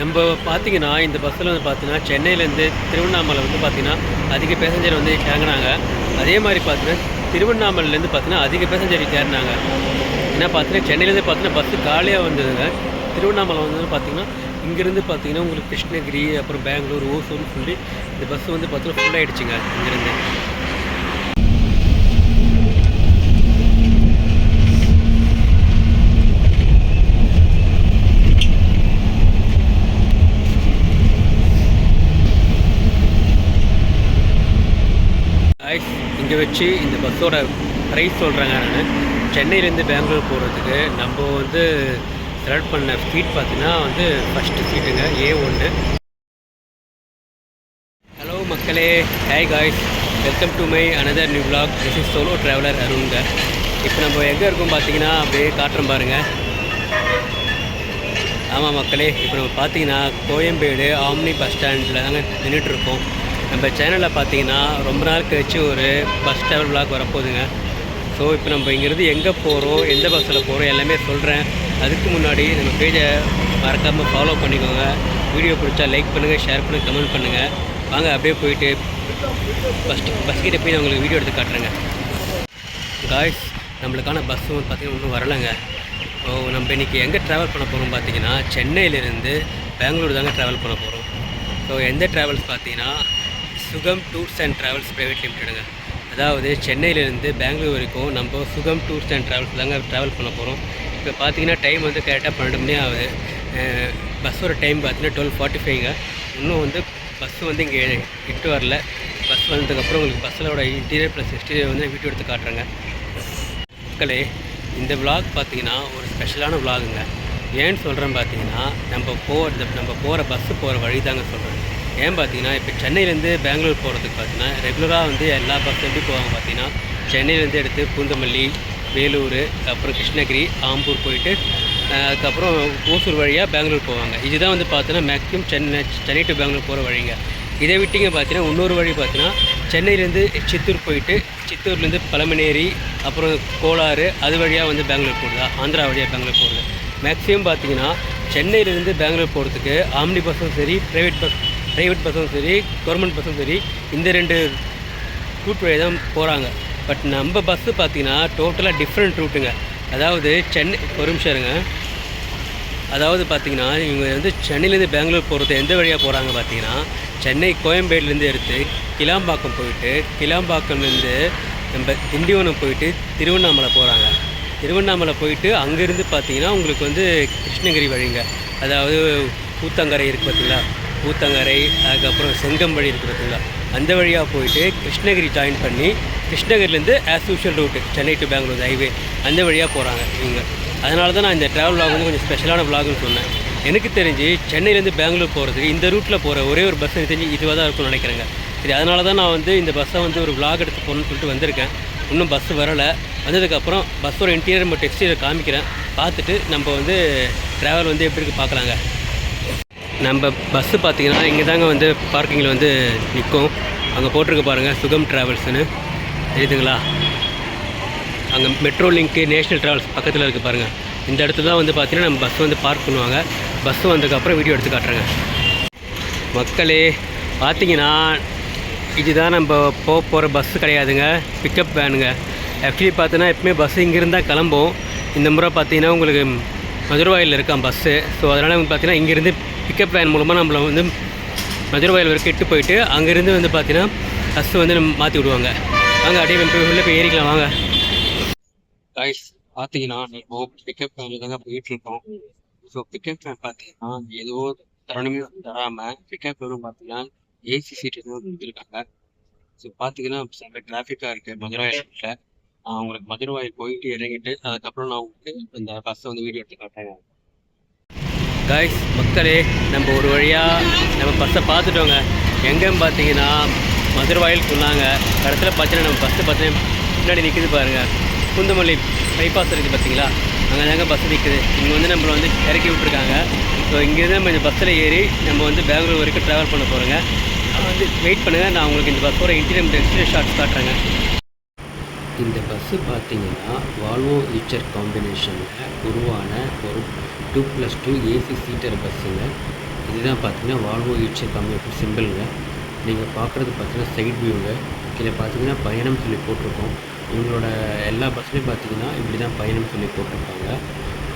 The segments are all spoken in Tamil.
நம்ம பார்த்தீங்கன்னா இந்த பஸ்ஸில் வந்து பார்த்தீங்கன்னா சென்னையிலேருந்து திருவண்ணாமலை வந்து பார்த்தீங்கன்னா அதிக பேசஞ்சர் வந்து இறங்குனாங்க. அதே மாதிரி பார்த்தீங்கன்னா திருவண்ணாமலையிலேருந்து பார்த்தீங்கன்னா அதிக பேசஞ்சர் ஏறினாங்க. ஏன்னா பார்த்தீங்கன்னா சென்னையிலேருந்து பார்த்தீங்கன்னா பஸ்ஸு காலியாக வந்ததுங்க. திருவண்ணாமலை வந்து பார்த்தீங்கன்னா இங்கேருந்து பார்த்தீங்கன்னா உங்களுக்கு கிருஷ்ணகிரி அப்புறம் பெங்களூர் ஓசூர்னு சொல்லி இந்த பஸ்ஸு வந்து பார்த்தீங்கன்னா ஃபுல்லாகிடுச்சுங்க இங்கேருந்து. இங்கே வச்சு இந்த பஸ்ஸோட ப்ரைஸ் சொல்கிறாங்க. நான் சென்னையிலேருந்து பெங்களூர் போகிறதுக்கு நம்ம வந்து செலக்ட் பண்ண சீட் பார்த்தீங்கன்னா வந்து ஃபஸ்ட்டு சீட்டுங்க A1. ஹலோ மக்களே, hi guys, welcome to my another new vlog. This is solo traveller அருண்ங்க. இப்போ நம்ம எங்கே இருக்கோம் பார்த்தீங்கன்னா அப்படியே காட்டுறோம் பாருங்கள். ஆமாம் மக்களே, இப்போ நம்ம பார்த்தீங்கன்னா கோயம்பேடு ஆம்னி பஸ் ஸ்டாண்டில் தாங்க நின்றுட்டுருக்கோம். நம்ம சேனலில் பார்த்தீங்கன்னா ரொம்ப நாள் கழிச்சு ஒரு பஸ் ட்ராவல் vlog வரப்போகுதுங்க. ஸோ இப்போ நம்ம இங்கேருந்து எங்கே போகிறோம், எந்த பஸ்ஸில் போகிறோம் எல்லாமே சொல்கிறேன். அதுக்கு முன்னாடி நம்ம பேஜை மறக்காமல் ஃபாலோ பண்ணிக்கோங்க. வீடியோ பிடிச்சா லைக் பண்ணுங்கள், ஷேர் பண்ணுங்கள், கமெண்ட் பண்ணுங்கள். வாங்க அப்படியே போயிட்டு பஸ்கிட்ட போய் நான் உங்களுக்கு வீடியோ எடுத்து காட்டுறேங்க. காய்ஸ், நம்மளுக்கான பஸ்ஸு வந்து பார்த்திங்கன்னா இன்னும் வரலைங்க. நம்ம இன்றைக்கி எங்கே ட்ராவல் பண்ண போகிறோம் பார்த்தீங்கன்னா சென்னையிலேருந்து பெங்களூர் தாங்க ட்ராவல் பண்ண போகிறோம். ஸோ எந்த ட்ராவல்ஸ் பார்த்தீங்கன்னா சுகம் டூர்ஸ் அண்ட் ட்ராவல்ஸ் ப்ரைவேட் லிமிட்டடுங்க. அதாவது சென்னையிலேருந்து பெங்களூர் வரைக்கும் நம்ம சுகம் டூர்ஸ் அண்ட் ட்ராவல்ஸ் தாங்க ட்ராவல் பண்ண போகிறோம். இப்போ பார்த்தீங்கன்னா டைம் வந்து கரெக்டாக 12 மணி ஆகுது. பஸ்ஸோட டைம் பார்த்தீங்கன்னா 12:45ங்க. இன்னும் வந்து பஸ்ஸு வந்து இங்கே இட்டு வரல. பஸ் வந்ததுக்கப்புறம் உங்களுக்கு பஸ்ஸோட இன்டீரியர் ப்ளஸ் எக்ஸ்டீரியர் வந்து வீடியோ எடுத்து காட்டுறேங்க. மக்களே, இந்த vlog பார்த்தீங்கன்னா ஒரு ஸ்பெஷலான vlogங்க. ஏன்னு சொல்கிறேன் பார்த்தீங்கன்னா நம்ம போகிற பஸ்ஸு போகிற வழி தாங்க சொல்கிறேன். ஏன் பார்த்தீங்கன்னா இப்போ சென்னையிலேருந்து பெங்களூர் போகிறதுக்கு பார்த்தீங்கன்னா ரெகுலராக வந்து எல்லா பஸ்ஸும் எப்படி போவாங்க பார்த்தீங்கன்னா சென்னையிலேருந்து எடுத்து பூந்தமல்லி, வேலூர், அப்புறம் கிருஷ்ணகிரி, ஆம்பூர் போயிட்டு அதுக்கப்புறம் ஓசூர் வழியாக பெங்களூர் போவாங்க. இதுதான் வந்து பார்த்தீங்கன்னா மேக்ஸிமம் சென்னை டு பெங்களூர் போகிற வழிங்க. இதை விட்டிங்க பார்த்தீங்கன்னா இன்னொரு வழி பார்த்தீங்கன்னா சென்னையிலேருந்து சித்தூர் போயிட்டு சித்தூர்லேருந்து பழமனேரி அப்புறம் கோலாறு அது வழியாக வந்து பெங்களூர் போகுதா, ஆந்திரா வழியாக பெங்களூர் போகிறது. மேக்ஸிமம் பார்த்தீங்கன்னா சென்னையிலேருந்து பெங்களூர் போகிறதுக்கு ஆம்னி பஸ்ஸும் சரி, ப்ரைவேட் பஸ்ஸும் சரி, கவர்மெண்ட் பஸ்ஸும் சரி, இந்த 2 ரூட் வழி தான் போகிறாங்க. பட் நம்ம பஸ்ஸு பார்த்தீங்கன்னா டோட்டலாக டிஃப்ரெண்ட் ரூட்டுங்க. அதாவது ஒரு நிமிஷம் இருங்க. அதாவது பார்த்தீங்கன்னா இவங்க வந்து சென்னையிலேருந்து பெங்களூர் போகிறது எந்த வழியாக போகிறாங்க பார்த்தீங்கன்னா சென்னை கோயம்பேடுலேருந்து எடுத்து கிளாம்பாக்கம் போயிட்டு கிளாம்பாக்கம்லேருந்து நம்ம திண்டிவனம் போயிட்டு திருவண்ணாமலை போகிறாங்க. திருவண்ணாமலை போயிட்டு அங்கேருந்து பார்த்தீங்கன்னா உங்களுக்கு வந்து கிருஷ்ணகிரி வழிங்க. அதாவது ஊத்தங்கரை இருக்குது பார்த்தீங்களா, ஊத்தங்கரை, அதுக்கப்புறம் செங்கம்பழி இருக்குது பார்த்தீங்களா, அந்த வழியாக போயிட்டு கிருஷ்ணகிரி ஜாயின் பண்ணி கிருஷ்ணகிரிலேருந்து as usual route Chennai to Bangalore highway அந்த வழியாக போகிறாங்க இவங்க. அதனால தான் நான் இந்த ட்ராவல் vlog வந்து கொஞ்சம் ஸ்பெஷலான vlogனு சொன்னேன். எனக்கு தெரிஞ்சு சென்னையிலேருந்து பெங்களூர் போகிறதுக்கு இந்த ரூட்டில் போகிற ஒரே ஒரு பஸ் எனக்கு தெரிஞ்சு இதுவாக தான் இருக்கும்னு நினைக்கிறேங்க. சரி, அதனால தான் நான் வந்து இந்த பஸ்ஸை வந்து ஒரு vlog எடுத்து போகணுன்னு சொல்லிட்டு வந்திருக்கேன். இன்னும் பஸ்ஸு வரலை. வந்ததுக்கப்புறம் பஸ்ஸோட இன்டீரியர் மற்றும் எக்ஸ்டீரியர் காமிக்கிறேன். பார்த்துட்டு நம்ம வந்து ட்ராவல் வந்து எப்படி இருக்குது பார்க்கலாங்க. நம்ம பஸ்ஸு பார்த்திங்கன்னா இங்கே தாங்க வந்து பார்க்கிங்கில் வந்து நிற்கும். அங்கே போட்டிருக்கு பாருங்கள் சுகம் ட்ராவல்ஸ்னு, தெரியுதுங்களா? அங்கே மெட்ரோ லிங்க்கு நேஷ்னல் ட்ராவல்ஸ் பக்கத்தில் இருக்குது பாருங்கள். இந்த இடத்துல தான் வந்து பார்த்திங்கன்னா நம்ம பஸ் வந்து பார்க் பண்ணுவாங்க. பஸ்ஸு வந்ததுக்கப்புறம் வீடியோ எடுத்து காட்டுறேங்க. மக்களே பார்த்திங்கன்னா இதுதான் நம்ம போகிற பஸ்ஸு கிடையாதுங்க, பிக்கப் வேனுங்க. ஆக்சுவலி பார்த்தீங்கன்னா எப்பவுமே பஸ்ஸு இங்கேருந்து தான் கிளம்பும். இந்த முறை பார்த்திங்கன்னா உங்களுக்கு மதுரவாயில் இருக்கான் பஸ்ஸு. ஸோ அதனால் வந்து பார்த்திங்கன்னா இங்கேருந்து பிக்கப் வேன் மூலமாக நம்மளை வந்து மதுரவாயில் வரைக்கும் இட்டு போயிட்டு அங்கேருந்து வந்து பார்த்திங்கன்னா பஸ்ஸு வந்து நம்ம மாற்றி விடுவாங்க. வாங்க அப்படியே உள்ளே போய் ஏறிக்கலாம் வாங்க. காய்ஸ், பார்த்தீங்கன்னா இப்போ பிக்கப் வேனில் தாங்க போயிட்டுருக்கோம். ஸோ பிக்கப் வேன் பார்த்தீங்கன்னா ஏதோ தரணுமே தராமல் பிக்கப் வேனும் பார்த்தீங்கன்னா ஏசி சீட்டு தான் கொடுத்துருக்காங்க. ஸோ பார்த்தீங்கன்னா செம்ம டிராஃபிக்காக இருக்குது மதுரவாயில். உங்களுக்கு மதுரவாயில் போயிட்டு இறங்கிட்டு அதுக்கப்புறம் நான் உங்களுக்கு இந்த பஸ்ஸை வந்து வீடியோ எடுத்து காட்டுறேன். காய்ஸ், மக்களே நம்ம ஒரு வழியாக நம்ம பஸ்ஸை பார்த்துட்டோங்க. எங்கேன்னு பார்த்தீங்கன்னா மதுரவாயில் சொன்னாங்க. இடத்துல பார்த்தீங்கன்னா நம்ம பஸ்ஸு பார்த்தீங்கன்னா முன்னாடி நிற்குது பாருங்கள். பூந்தமல்லி பைபாஸ் இருக்குது பார்த்தீங்களா, அங்கே தாங்க பஸ்ஸு நிற்குது. இங்கே வந்து நம்மளை வந்து இறக்கி விட்ருக்காங்க. ஸோ இங்கேருந்து நம்ம இந்த பஸ்ஸில் ஏறி நம்ம வந்து பெங்களூர் வரைக்கும் ட்ராவல் பண்ண போகிறோங்க. வந்து வெயிட் பண்ணுங்கள், நான் உங்களுக்கு இந்த பஸ்ஸோட இன்டீரியர் எக்ஸ்டீரியர் ஷார்ட்ஸ் காட்டுறேங்க. இந்த பஸ்ஸு பார்த்தீங்கன்னா வால்வோ ஈச்சர் காம்பினேஷனில் உருவான ஒரு 2+2 ஏசி சீட்டர் பஸ்ஸுங்க. இதுதான் பார்த்தீங்கன்னா வால்வோ ஈச்சர் கம்ப்யூட்டர் சிம்பிளுங்க. நீங்கள் பார்க்குறது பார்த்தீங்கன்னா சைட் வியூங்க. இதில் பார்த்தீங்கன்னா பயணம் சொல்லி போட்டிருக்கோம். இவங்களோட எல்லா பஸ்ஸுலையும் பார்த்தீங்கன்னா இப்படி தான் பயணம் சொல்லி போட்டிருப்பாங்க.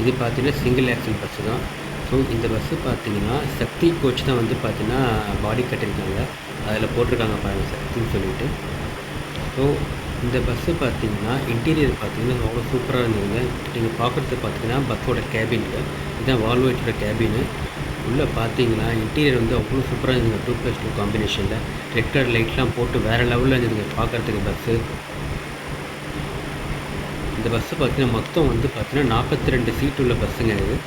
இது பார்த்தீங்கன்னா சிங்கிள் ஆக்சல் பஸ்ஸு தான். ஸோ இந்த பஸ்ஸு பார்த்தீங்கன்னா சக்தி கோச் தான் வந்து பார்த்தீங்கன்னா பாடி கட்டியிருக்காங்க. அதில் போட்டிருக்காங்க பாருங்கள் சக்தின்னு சொல்லிட்டு. ஸோ இந்த பஸ்ஸு பார்த்தீங்கன்னா இன்டீரியர் பார்த்தீங்கன்னா அவ்வளோ சூப்பராக இருந்ததுங்க. நீங்கள் பார்க்குறது பார்த்தீங்கன்னா பஸ்ஸோட கேபினுங்க. இதுதான் வால்வோ ஈச்சரோட கேபினு. உள்ளே பார்த்தீங்கன்னா இன்டீரியர் வந்து அவ்வளோ சூப்பராக இருந்ததுங்க. 2+2 காம்பினேஷனில் ரெட் கலர் லைட்லாம் போட்டு வேறு லெவலில் இருந்ததுங்க பார்க்குறதுக்கு பஸ்ஸு. இந்த பஸ்ஸு பார்த்தீங்கன்னா மொத்தம் வந்து பார்த்தீங்கன்னா 42 சீட் உள்ள பஸ்ஸுங்க இது.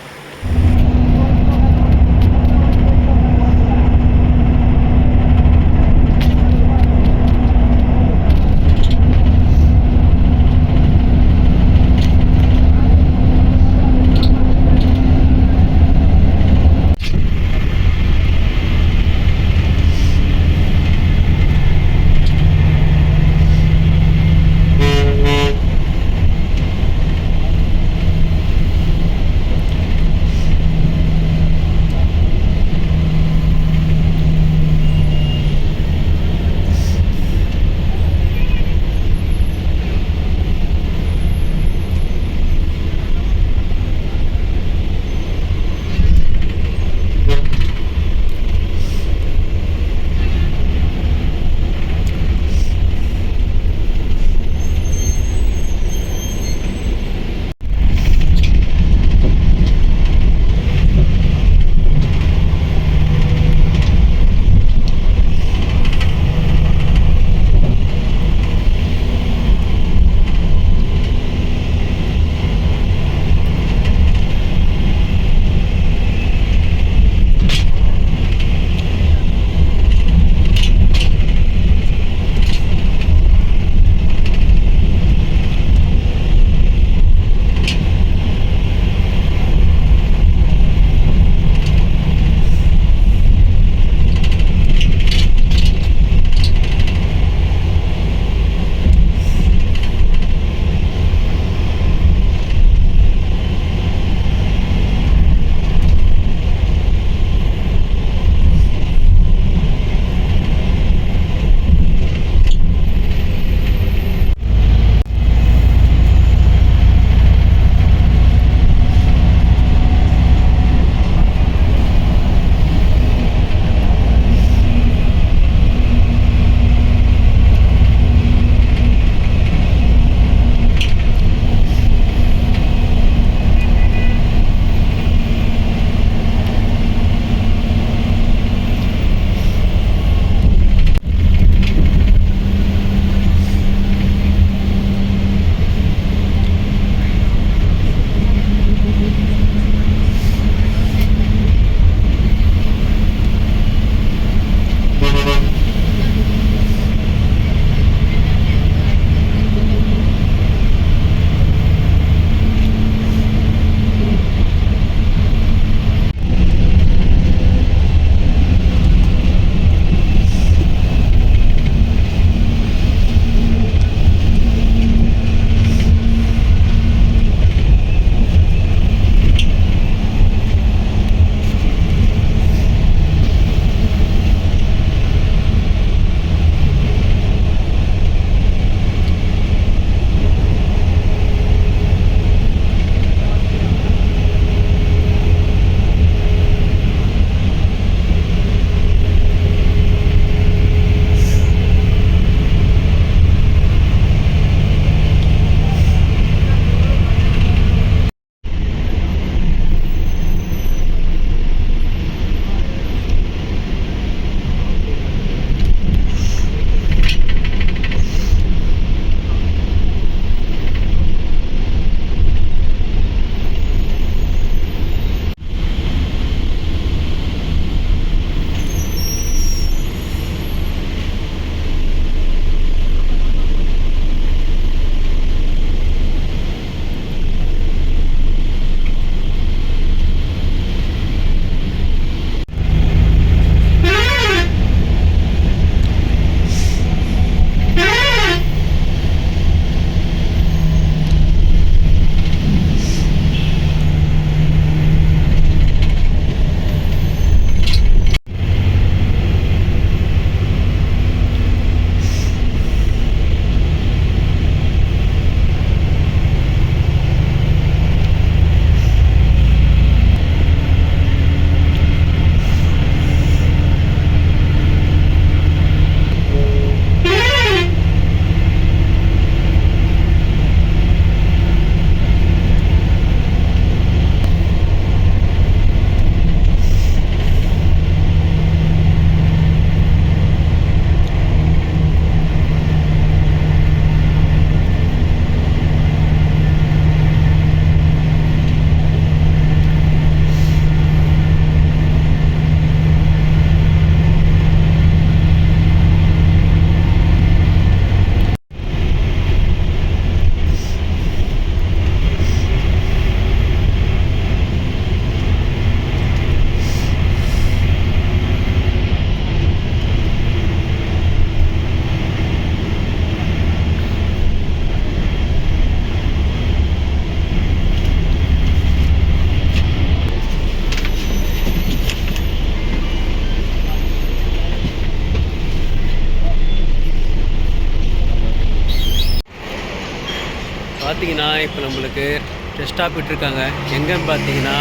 பார்த்தீங்கன்னா இப்போ நம்மளுக்கு ரெஸ்ட் ஸ்டாப் விட்டுருக்காங்க. எங்கன்னு பார்த்தீங்கன்னா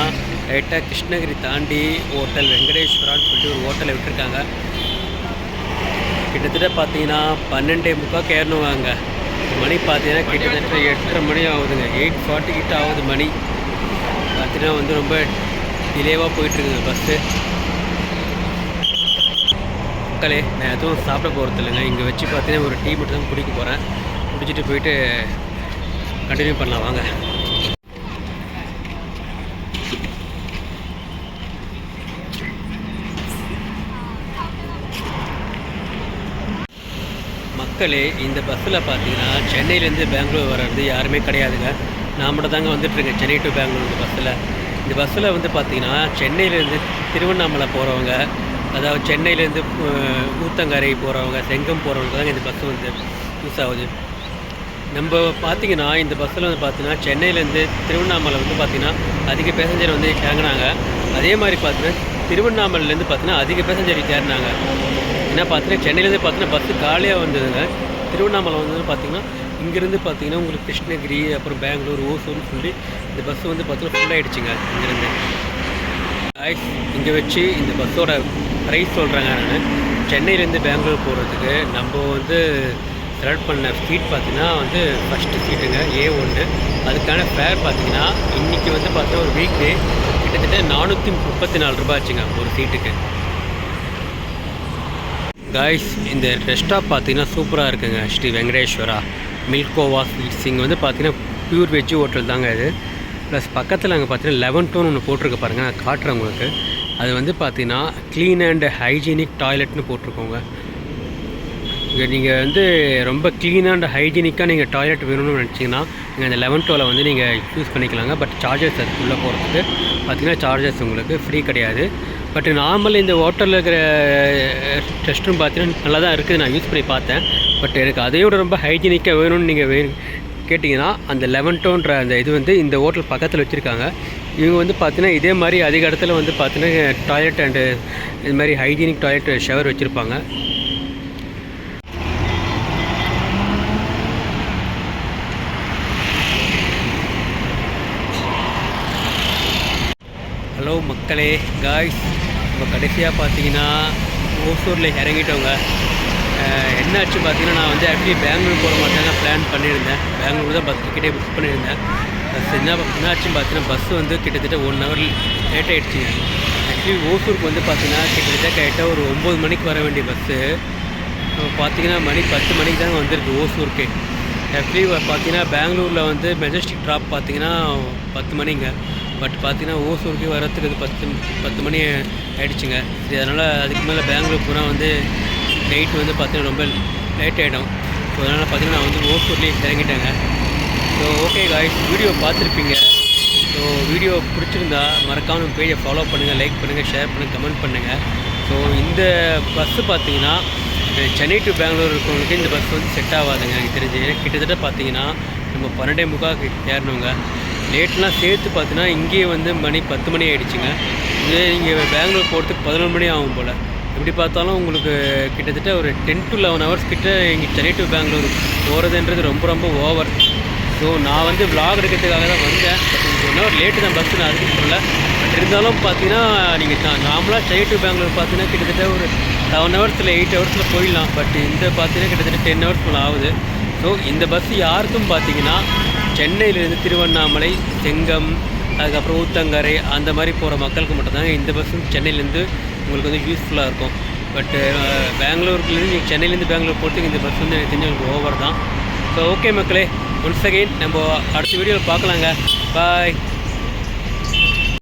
ரைட்டாக கிருஷ்ணகிரி தாண்டி ஹோட்டல் வெங்கடேஸ்வரான்னு சொல்லிட்டு ஒரு ஹோட்டலை விட்டுருக்காங்க. கிட்டத்தட்ட பார்த்தீங்கன்னா 12:45 ஏறணுவாங்க. மணி பார்த்தீங்கன்னா கிட்டத்தட்ட 8:30 மணி ஆகுதுங்க. 8:40 கிட்ட ஆகுது மணி. பார்த்தீங்கன்னா வந்து ரொம்ப டிலேவாக போயிட்டுருக்குங்க பஸ்ஸு. மக்களே, நான் எதுவும் சாப்பிட போகிறது இல்லைங்க. இங்கே வச்சு பார்த்தீங்கன்னா ஒரு டீ மட்டும் தான் குடிக்க போகிறேன். குடிச்சிட்டு போயிட்டு கண்டினியூ பண்ணலாம் வாங்க. மக்களே, இந்த பஸ்ஸில் பார்த்தீங்கன்னா சென்னையிலேருந்து பெங்களூர் வர்றது யாருமே கிடையாதுங்க. நான் மட்டும் தாங்க வந்துட்டுருக்கேன் சென்னை டு பெங்களூர் இந்த பஸ்ஸில். இந்த பஸ்ஸில் வந்து பார்த்தீங்கன்னா சென்னையிலேருந்து திருவண்ணாமலை போகிறவங்க, அதாவது சென்னையிலேருந்து ஊத்தங்கரை போகிறவங்க, செங்கம் போகிறவங்க தாங்க இந்த பஸ்ஸு வந்து யூஸ் ஆகுது. நம்ம பார்த்திங்கன்னா இந்த பஸ்ஸில் வந்து பார்த்திங்கன்னா சென்னையிலேருந்து திருவண்ணாமலை வந்து பார்த்திங்கன்னா அதிக பேசஞ்சர் வந்து இறங்கினாங்க. அதே மாதிரி பார்த்திங்கன்னா திருவண்ணாமலையிலேருந்து பார்த்திங்கன்னா அதிக பேசஞ்சர் ஏறினாங்க. ஏன்னா பார்த்தீங்கன்னா சென்னையிலேருந்து பார்த்தீங்கன்னா பஸ்ஸு காலியாக வந்ததுங்க. திருவண்ணாமலை வந்து பார்த்திங்கன்னா இங்கேருந்து பார்த்திங்கன்னா உங்களுக்கு கிருஷ்ணகிரி, அப்புறம் பெங்களூர், ஓசூர்னு சொல்லி இந்த பஸ்ஸு வந்து பார்த்திங்கன்னா ஃபுல்லாகிடுச்சிங்க இங்கேருந்து. இங்கே வச்சு இந்த பஸ்ஸோட ப்ரைஸ் சொல்கிறாங்க. நான் சென்னையிலேருந்து பெங்களூர் போகிறதுக்கு நம்ம வந்து செலக்ட் பண்ண சீட் பார்த்திங்கன்னா வந்து ஃபஸ்ட்டு சீட்டுங்க A1. அதுக்கான ஃபேர் பார்த்திங்கன்னா இன்றைக்கி வந்து பார்த்தீங்கன்னா ஒரு வீக் டே கிட்டத்தட்ட 434 ரூபா ஆச்சுங்க ஒரு சீட்டுக்கு. காய்ஸ், இந்த ரெஸ்ட் ஸ்டாப் பார்த்தீங்கன்னா சூப்பராக இருக்குங்க. ஸ்ரீ வெங்கடேஸ்வரா மில்கோவா ஸ்வீட்ஸ். இங்கே வந்து பார்த்தீங்கன்னா பியூர் வெஜ்ஜு ஹோட்டல் தாங்க இது. ப்ளஸ் பக்கத்தில் அங்கே பார்த்தீங்கன்னா 11 டோன் ஒன்று போட்டிருக்க பாருங்கள், நான் காட்டுறேன் உங்களுக்கு. அது வந்து பார்த்தீங்கன்னா க்ளீன் அண்ட் ஹைஜீனிக் டாய்லெட்னு போட்டிருக்கோங்க. இங்கே நீங்கள் வந்து ரொம்ப க்ளீன் அண்ட் ஹைஜீனிக்காக நீங்கள் டாய்லெட் வேணும்னு நினச்சிங்கன்னா நீங்கள் அந்த 11 டோவில் வந்து நீங்கள் யூஸ் பண்ணிக்கலாங்க. பட் சார்ஜஸ் அதுக்குள்ளே போகிறதுக்கு பார்த்தீங்கன்னா சார்ஜஸ் உங்களுக்கு ஃப்ரீ கிடையாது. பட் நார்மல் இந்த ஹோட்டலில் இருக்கிற ரெஸ்ட் ரூம் பார்த்தீங்கன்னா நல்லா தான் இருக்குது, நான் யூஸ் பண்ணி பார்த்தேன். பட் எனக்கு அதையோட ரொம்ப ஹைஜீனிக்காக வேணும்னு நீங்கள் கேட்டிங்கன்னா அந்த 11 டோன்ற அந்த இது வந்து இந்த ஹோட்டல் பக்கத்தில் வச்சுருக்காங்க. இவங்க வந்து பார்த்தீங்கன்னா இதே மாதிரி அதிக இடத்துல வந்து பார்த்தீங்கன்னா டாய்லெட் அண்டு இது மாதிரி ஹைஜீனிக் டாய்லெட் ஷவர் வச்சுருப்பாங்க. ஹலோ மக்களே, காய்ஸ், நம்ம கடைசியாக பார்த்தீங்கன்னா ஓசூரில் இறங்கிட்டோங்க. என்னாச்சு பார்த்தீங்கன்னா நான் வந்து ஆக்சுவலி பெங்களூர் போகிற மாதிரி தாங்க பிளான் பண்ணியிருந்தேன். பெங்களூர் தான் பஸ் டிக்கெட்டே புக் பண்ணியிருந்தேன். பஸ் என்னாச்சுன்னு பார்த்தீங்கன்னா பஸ்ஸு வந்து கிட்டத்தட்ட 1 ஹவர் லேட் ஆகிடுச்சிங்க. ஆக்சுவலி ஓசூருக்கு வந்து பார்த்தீங்கன்னா கிட்டத்தட்ட கரெக்டாக ஒரு 9 மணிக்கு வர வேண்டிய பஸ்ஸு பார்த்தீங்கன்னா மணி 10 மணிக்கு தாங்க வந்திருக்கு ஓசூருக்கு. ஆக்சுவலி பார்த்தீங்கன்னா பெங்களூரில் வந்து மெஜஸ்டிக் ட்ராப் பார்த்தீங்கன்னா 10 மணிங்க. பட் பார்த்தீங்கன்னா ஓசூருக்கு வரத்துக்கு அது 10 மணி ஆகிடுச்சிங்க. சரி, அதனால் அதுக்கு மேலே பெங்களூர் போனால் வந்து நைட்டு வந்து பார்த்தீங்கன்னா ரொம்ப லேட் ஆகிடும். ஸோ அதனால் பார்த்தீங்கன்னா நான் வந்து ஓசூர்லேயே இறங்கிட்டேங்க. ஸோ ஓகே காய்ஸ், வீடியோ பார்த்துருப்பீங்க. ஸோ வீடியோ பிடிச்சிருந்தா மறக்காமல் நம்ம பேஜை ஃபாலோ பண்ணுங்கள், லைக் பண்ணுங்கள், ஷேர் பண்ணுங்கள், கமெண்ட் பண்ணுங்கள். ஸோ இந்த பஸ்ஸு பார்த்தீங்கன்னா சென்னை டு பெங்களூர் இருக்கிறவங்களுக்கு இந்த பஸ் வந்து செட் ஆகாதுங்க எனக்கு தெரிஞ்சு. கிட்டத்தட்ட பார்த்தீங்கன்னா நம்ம 12:45 ஏறணுங்க. லேட்லாம் சேர்த்து பார்த்தீங்கன்னா இங்கேயே வந்து மணி 10 மணி ஆகிடுச்சிங்க. இதே நீங்கள் பெங்களூர் போகிறதுக்கு 11 மணி ஆகும் போல். எப்படி பார்த்தாலும் உங்களுக்கு கிட்டத்தட்ட ஒரு 10 to 11 ஹவர்ஸ் கிட்ட இங்கே சென்னை டு பெங்களூர் போகிறதுன்றது ரொம்ப ரொம்ப ஓவர். ஸோ நான் வந்து விலாக் எடுக்கிறதுக்காக தான் வந்தேன். பட் 1 ஹவர் லேட்டு தான் பஸ்ஸு, நான் அதுக்கு சொல்லலை. பட் இருந்தாலும் பார்த்தீங்கன்னா நீங்கள் நார்மலாக சென்னை டு பெங்களூர் பார்த்தீங்கன்னா கிட்டத்தட்ட ஒரு 7 ஹவர்ஸில் 8 ஹவர்ஸில் போயிடலாம். பட் இந்த பார்த்தீங்கன்னா கிட்டத்தட்ட 10 ஹவர்ஸ் போல் ஆகுது. ஸோ இந்த பஸ்ஸு யாருக்கும் பார்த்தீங்கன்னா சென்னையிலேருந்து திருவண்ணாமலை, செங்கம், அதுக்கப்புறம் ஊத்தங்கரை அந்த மாதிரி போகிற மக்களுக்கு மட்டும்தாங்க இந்த பஸ்ஸு சென்னையிலேருந்து உங்களுக்கு வந்து யூஸ்ஃபுல்லாக இருக்கும். பட்டு பெங்களூருக்குலேருந்து நீங்கள் சென்னையிலேருந்து பெங்களூர் போகிறதுக்கு இந்த பஸ் வந்து எனக்கு தெரிஞ்சு உங்களுக்கு ஓவர் தான். ஸோ ஓகே மக்களே, ஒன்ஸ் அகெயின் நம்ம அடுத்த வீடியோவில் பார்க்கலாங்க. பாய்.